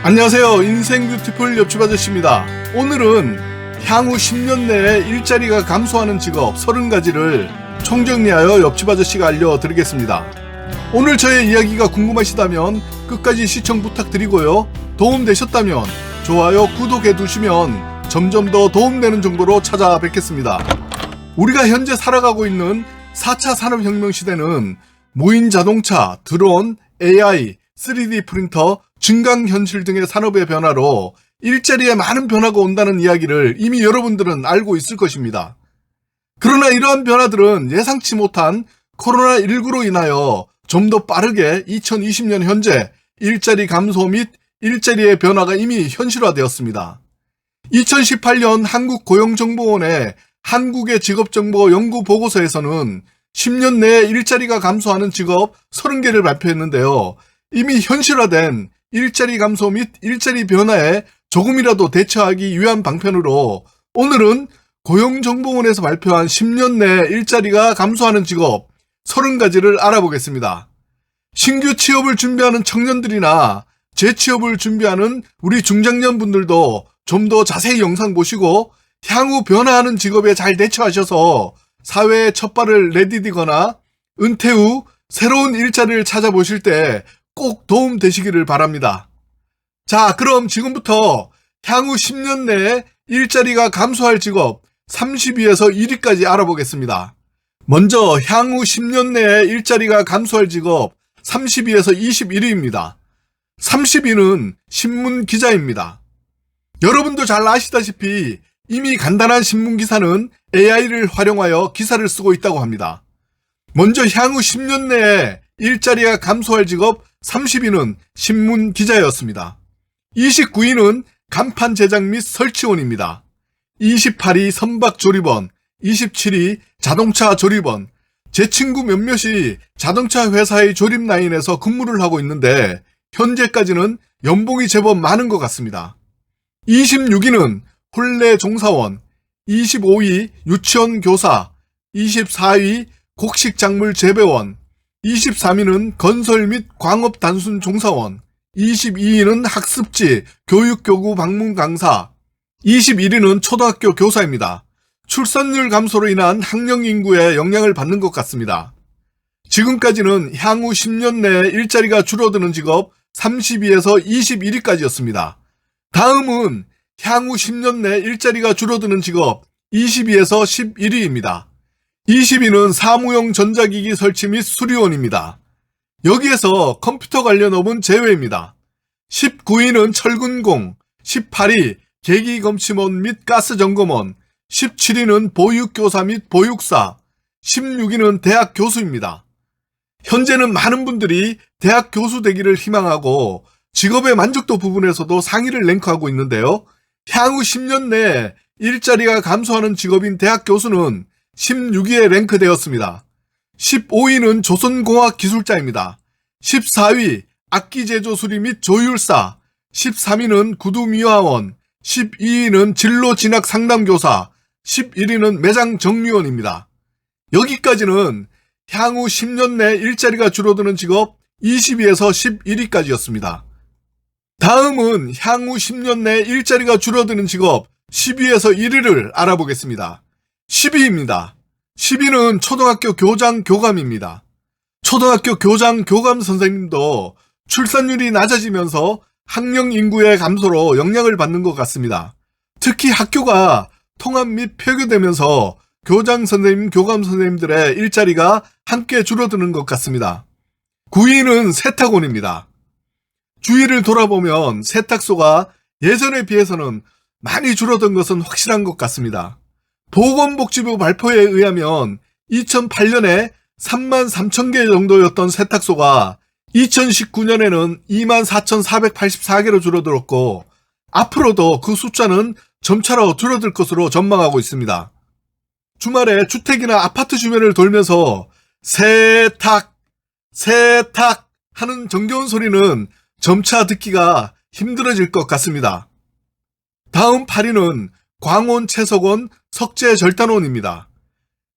안녕하세요. 인생 뷰티풀 옆집 아저씨입니다. 오늘은 향후 10년 내에 일자리가 감소하는 직업 30가지를 총정리하여 옆집 아저씨가 알려드리겠습니다. 오늘 저의 이야기가 궁금하시다면 끝까지 시청 부탁드리고요. 도움되셨다면 좋아요, 구독해 두시면 점점 더 도움되는 정보로 찾아뵙겠습니다. 우리가 현재 살아가고 있는 4차 산업혁명 시대는 무인 자동차, 드론, AI, 3D 프린터, 증강현실 등의 산업의 변화로 일자리에 많은 변화가 온다는 이야기를 이미 여러분들은 알고 있을 것입니다. 그러나 이러한 변화들은 예상치 못한 코로나19로 인하여 좀 더 빠르게 2020년 현재 일자리 감소 및 일자리의 변화가 이미 현실화되었습니다. 2018년 한국고용정보원의 한국의 직업정보 연구보고서에서는 10년 내에 일자리가 감소하는 직업 30개를 발표했는데요. 이미 현실화된 일자리 감소 및 일자리 변화에 조금이라도 대처하기 위한 방편으로 오늘은 고용정보원에서 발표한 10년 내에 일자리가 감소하는 직업 30가지를 알아보겠습니다. 신규 취업을 준비하는 청년들이나 재취업을 준비하는 우리 중장년분들도 좀 더 자세히 영상 보시고 향후 변화하는 직업에 잘 대처하셔서 사회의 첫 발을 내디디거나 은퇴 후 새로운 일자리를 찾아보실 때 꼭 도움 되시기를 바랍니다. 자, 그럼 지금부터 향후 10년 내에 일자리가 감소할 직업 30위에서 1위까지 알아보겠습니다. 먼저 향후 10년 내에 일자리가 감소할 직업 30위에서 21위입니다. 30위는 신문 기자입니다. 여러분도 잘 아시다시피 이미 간단한 신문 기사는 AI를 활용하여 기사를 쓰고 있다고 합니다. 먼저 향후 10년 내에 일자리가 감소할 직업 30위는 신문 기자였습니다. 29위는 간판 제작 및 설치원입니다. 28위 선박 조립원, 27위 자동차 조립원. 제 친구 몇몇이 자동차 회사의 조립 라인에서 근무를 하고 있는데 현재까지는 연봉이 제법 많은 것 같습니다. 26위는 혼례 종사원, 25위 유치원 교사, 24위 곡식작물 재배원, 23위는 건설 및 광업 단순 종사원, 22위는 학습지, 교육교구 방문 강사, 21위는 초등학교 교사입니다. 출산율 감소로 인한 학령 인구에 영향을 받는 것 같습니다. 지금까지는 향후 10년 내에 일자리가 줄어드는 직업 30위에서 21위까지였습니다. 다음은 향후 10년 내 일자리가 줄어드는 직업 20위에서 11위입니다. 20위는 사무용 전자기기 설치 및 수리원입니다. 여기에서 컴퓨터 관련 업은 제외입니다. 19위는 철근공, 18위 계기검침원 및 가스점검원, 17위는 보육교사 및 보육사, 16위는 대학 교수입니다. 현재는 많은 분들이 대학 교수 되기를 희망하고 직업의 만족도 부분에서도 상위를 랭크하고 있는데요. 향후 10년 내에 일자리가 감소하는 직업인 대학 교수는 16위에 랭크되었습니다. 15위는 조선공학기술자입니다. 14위 악기제조 수리 및 조율사, 13위는 구두미화원, 12위는 진로진학 상담교사, 11위는 매장 정리원입니다. 여기까지는 향후 10년 내 일자리가 줄어드는 직업 20위에서 11위까지였습니다. 다음은 향후 10년 내 일자리가 줄어드는 직업 10위에서 1위를 알아보겠습니다. 10위입니다. 10위는 초등학교 교장 교감입니다. 초등학교 교장 교감 선생님도 출산율이 낮아지면서 학령 인구의 감소로 영향을 받는 것 같습니다. 특히 학교가 통합 및 폐교되면서 교장 선생님, 교감 선생님들의 일자리가 함께 줄어드는 것 같습니다. 9위는 세탁원입니다. 주위를 돌아보면 세탁소가 예전에 비해서는 많이 줄어든 것은 확실한 것 같습니다. 보건복지부 발표에 의하면 2008년에 33,000개 정도였던 세탁소가 2019년에는 24,484개로 줄어들었고 앞으로도 그 숫자는 점차로 줄어들 것으로 전망하고 있습니다. 주말에 주택이나 아파트 주변을 돌면서 세탁 하는 정겨운 소리는 점차 듣기가 힘들어질 것 같습니다. 다음 8위는 광원 채석원 석재절단원입니다.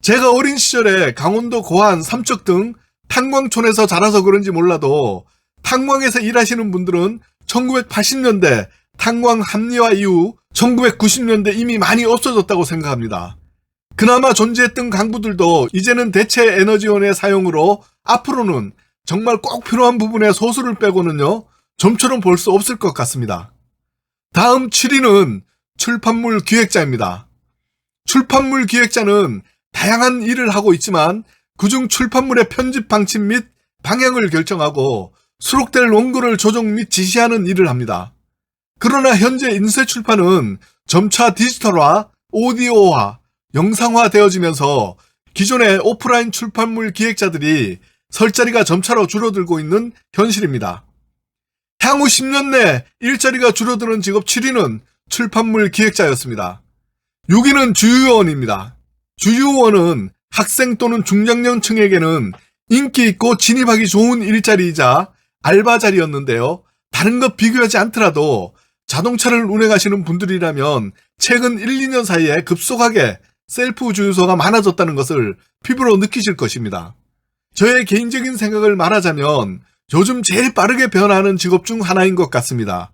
제가 어린 시절에 강원도 고안, 삼척 등 탄광촌에서 자라서 그런지 몰라도 탄광에서 일하시는 분들은 1980년대 탄광 합리화 이후 1990년대 이미 많이 없어졌다고 생각합니다. 그나마 존재했던 강부들도 이제는 대체 에너지원의 사용으로 앞으로는 정말 꼭 필요한 부분의 소수를 빼고는요, 좀처럼 볼 수 없을 것 같습니다. 다음 7위는 출판물 기획자입니다. 출판물 기획자는 다양한 일을 하고 있지만 그중 출판물의 편집 방침 및 방향을 결정하고 수록될 원고를 조정 및 지시하는 일을 합니다. 그러나 현재 인쇄출판은 점차 디지털화, 오디오화, 영상화 되어지면서 기존의 오프라인 출판물 기획자들이 설 자리가 점차로 줄어들고 있는 현실입니다. 향후 10년 내 일자리가 줄어드는 직업 7위는 출판물 기획자였습니다. 6위는 주유원입니다. 주유원은 학생 또는 중장년층에게는 인기 있고 진입하기 좋은 일자리이자 알바 자리였는데요. 다른 것 비교하지 않더라도 자동차를 운행하시는 분들이라면 최근 1, 2년 사이에 급속하게 셀프 주유소가 많아졌다는 것을 피부로 느끼실 것입니다. 저의 개인적인 생각을 말하자면 요즘 제일 빠르게 변화하는 직업 중 하나인 것 같습니다.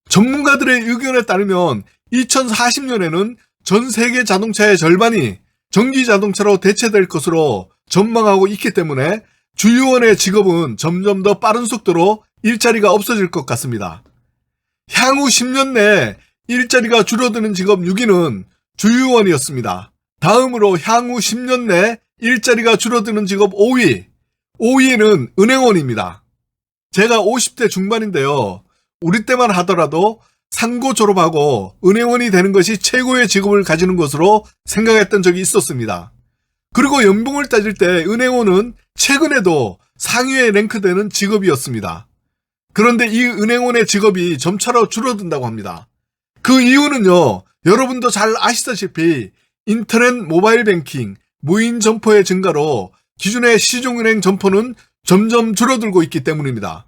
전문가들의 의견에 따르면 2040년에는 전 세계 자동차의 절반이 전기 자동차로 대체될 것으로 전망하고 있기 때문에 주유원의 직업은 점점 더 빠른 속도로 일자리가 없어질 것 같습니다. 향후 10년 내 일자리가 줄어드는 직업 6위는 주유원이었습니다. 다음으로 향후 10년 내 일자리가 줄어드는 직업 5위. 5위는 은행원입니다. 제가 50대 중반인데요. 우리 때만 하더라도 상고 졸업하고 은행원이 되는 것이 최고의 직업을 가지는 것으로 생각했던 적이 있었습니다. 그리고 연봉을 따질 때 은행원은 최근에도 상위에 랭크되는 직업이었습니다. 그런데 이 은행원의 직업이 점차로 줄어든다고 합니다. 그 이유는요, 여러분도 잘 아시다시피 인터넷 모바일 뱅킹, 무인 점포의 증가로 기존의 시중은행 점포는 점점 줄어들고 있기 때문입니다.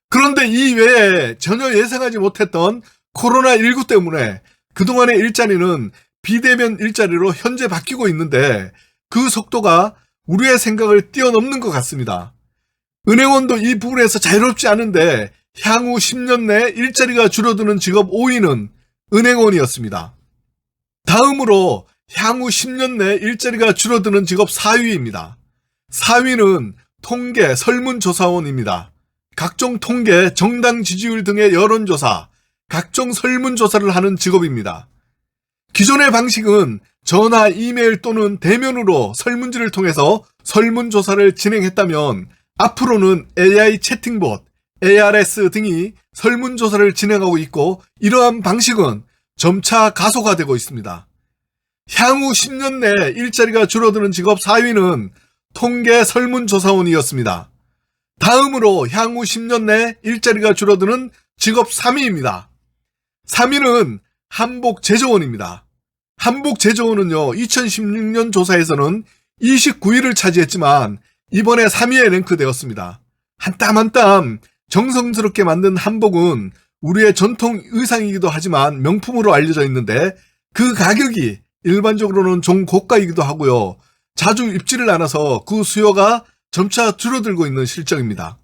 그런데 이 외에 전혀 예상하지 못했던 코로나19 때문에 그동안의 일자리는 비대면 일자리로 현재 바뀌고 있는데 그 속도가 우리의 생각을 뛰어넘는 것 같습니다. 은행원도 이 부분에서 자유롭지 않은데 향후 10년 내 일자리가 줄어드는 직업 5위는 은행원이었습니다. 다음으로 향후 10년 내 일자리가 줄어드는 직업 4위입니다. 4위는 통계 설문조사원입니다. 각종 통계, 정당 지지율 등의 여론조사, 각종 설문조사를 하는 직업입니다. 기존의 방식은 전화, 이메일 또는 대면으로 설문지를 통해서 설문조사를 진행했다면 앞으로는 AI 채팅봇, ARS 등이 설문조사를 진행하고 있고 이러한 방식은 점차 가속화되고 있습니다. 향후 10년 내 일자리가 줄어드는 직업 4위는 통계 설문조사원이었습니다. 다음으로 향후 10년 내 일자리가 줄어드는 직업 3위입니다. 3위는 한복제조원입니다. 한복제조원은요, 2016년 조사에서는 29위를 차지했지만 이번에 3위에 랭크되었습니다. 한 땀 한 땀 정성스럽게 만든 한복은 우리의 전통 의상이기도 하지만 명품으로 알려져 있는데 그 가격이 일반적으로는 좀 고가이기도 하고요. 자주 입지를 않아서 그 수요가 점차 줄어들고 있는 실정입니다.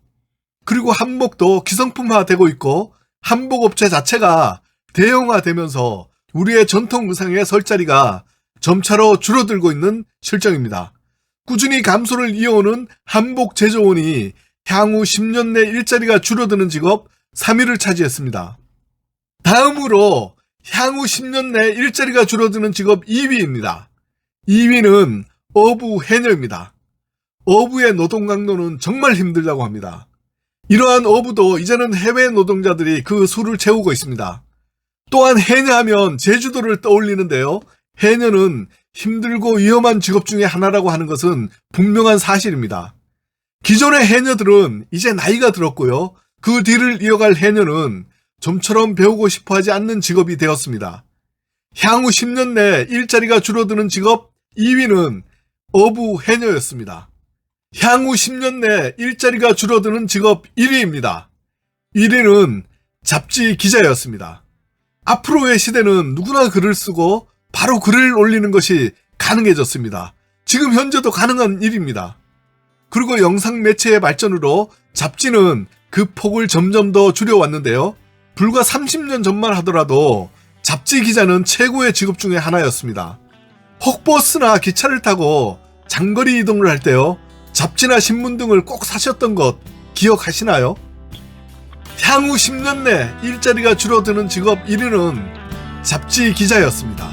그리고 한복도 기성품화되고 있고 한복업체 자체가 대형화되면서 우리의 전통 의상의 설 자리가 점차로 줄어들고 있는 실정입니다. 꾸준히 감소를 이어오는 한복 제조원이 향후 10년 내 일자리가 줄어드는 직업 3위를 차지했습니다. 다음으로 향후 10년 내 일자리가 줄어드는 직업 2위입니다. 2위는 어부 해녀입니다. 어부의 노동 강도는 정말 힘들다고 합니다. 이러한 어부도 이제는 해외 노동자들이 그 수를 채우고 있습니다. 또한 해녀하면 제주도를 떠올리는데요. 해녀는 힘들고 위험한 직업 중에 하나라고 하는 것은 분명한 사실입니다. 기존의 해녀들은 이제 나이가 들었고요. 그 뒤를 이어갈 해녀는 좀처럼 배우고 싶어 하지 않는 직업이 되었습니다. 향후 10년 내 일자리가 줄어드는 직업 2위는 어부 해녀였습니다. 향후 10년 내 일자리가 줄어드는 직업 1위입니다. 1위는 잡지 기자였습니다. 앞으로의 시대는 누구나 글을 쓰고 바로 글을 올리는 것이 가능해졌습니다. 지금 현재도 가능한 일입니다. 그리고 영상 매체의 발전으로 잡지는 그 폭을 점점 더 줄여왔는데요. 불과 30년 전만 하더라도 잡지 기자는 최고의 직업 중에 하나였습니다. 혹버스나 기차를 타고 장거리 이동을 할 때요, 잡지나 신문 등을 꼭 사셨던 것 기억하시나요? 향후 10년 내 일자리가 줄어드는 직업 1위는 잡지 기자였습니다.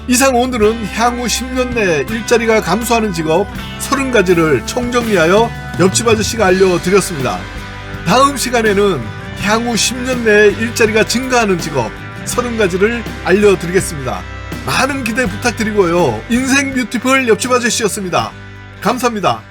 이상 오늘은 향후 10년 내 일자리가 감소하는 직업 30가지를 총정리하여 옆집 아저씨가 알려드렸습니다. 다음 시간에는 향후 10년 내에 일자리가 증가하는 직업 30가지를 알려드리겠습니다. 많은 기대 부탁드리고요. 인생 뷰티풀 옆집 아저씨였습니다. 감사합니다.